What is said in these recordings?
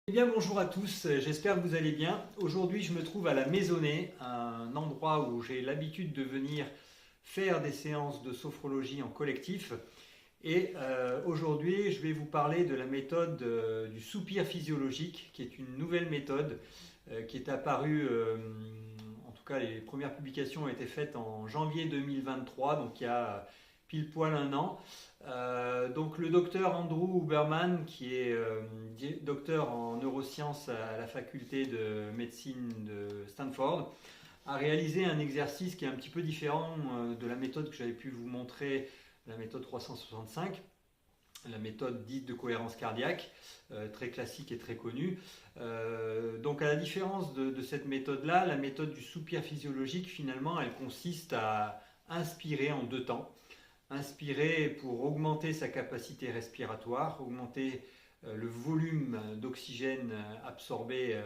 Eh bien bonjour à tous, j'espère que vous allez bien. Aujourd'hui je me trouve à la Maisonnée, un endroit où j'ai l'habitude de venir faire des séances de sophrologie en collectif. Et aujourd'hui je vais vous parler de la méthode du soupir physiologique, qui est une nouvelle méthode qui est apparue, en tout cas les premières publications ont été faites en janvier 2023, donc il y a pile poil un an. Donc le docteur Andrew Huberman, qui est docteur en neurosciences à la faculté de médecine de Stanford, a réalisé un exercice qui est un petit peu différent de la méthode que j'avais pu vous montrer, la méthode 365, la méthode dite de cohérence cardiaque, très classique et très connue. Donc à la différence de cette méthode-là, la méthode du soupir physiologique, finalement, elle consiste à inspirer en deux temps. Inspirer pour augmenter sa capacité respiratoire, augmenter le volume d'oxygène absorbé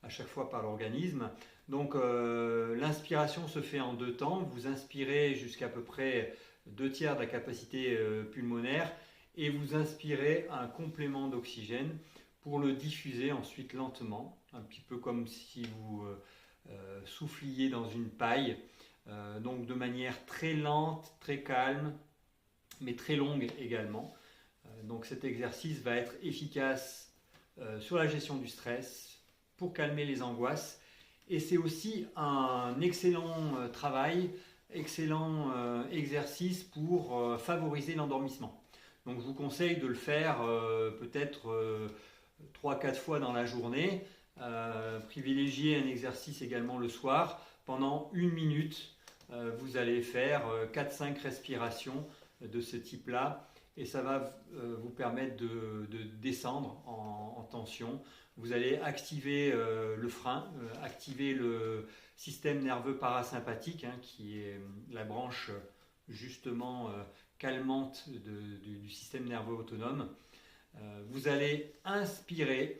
à chaque fois par l'organisme. Donc l'inspiration se fait en deux temps. Vous inspirez jusqu'à peu près 2/3 de la capacité pulmonaire et vous inspirez un complément d'oxygène pour le diffuser ensuite lentement, un petit peu comme si vous souffliez dans une paille. Donc de manière très lente, très calme, mais très longue également. Donc cet exercice va être efficace sur la gestion du stress, pour calmer les angoisses. Et c'est aussi un excellent travail, excellent exercice pour favoriser l'endormissement. Donc je vous conseille de le faire peut-être 3-4 fois dans la journée. Privilégiez un exercice également le soir. Pendant 1 minute, vous allez faire 4-5 respirations de ce type-là et ça va vous permettre de descendre en tension. Vous allez activer le frein, activer le système nerveux parasympathique, qui est la branche justement calmante du système nerveux autonome. Vous allez inspirer.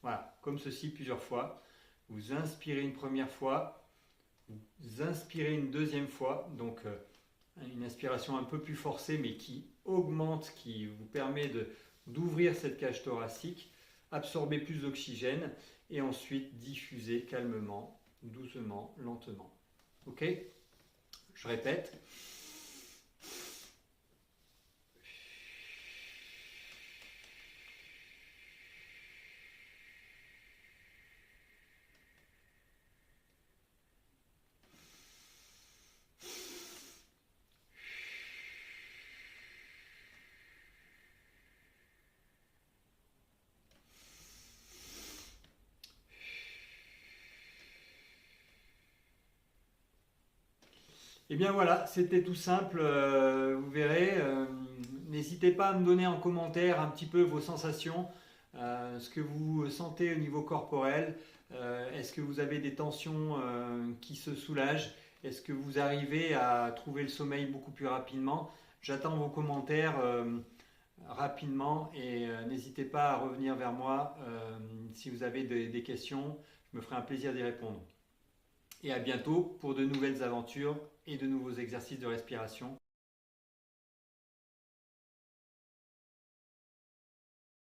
Voilà, comme ceci plusieurs fois. Vous inspirez une première fois, vous inspirez une deuxième fois, donc une inspiration un peu plus forcée mais qui augmente, qui vous permet d'ouvrir cette cage thoracique, absorber plus d'oxygène et ensuite diffuser calmement, doucement, lentement. Ok? Je répète. Et bien voilà, c'était tout simple, vous verrez. N'hésitez pas à me donner en commentaire un petit peu vos sensations, ce que vous sentez au niveau corporel. Est-ce que vous avez des tensions qui se soulagent? Est-ce que vous arrivez à trouver le sommeil beaucoup plus rapidement? J'attends vos commentaires rapidement et n'hésitez pas à revenir vers moi si vous avez des questions. Je me ferai un plaisir d'y répondre. Et à bientôt pour de nouvelles aventures et de nouveaux exercices de respiration.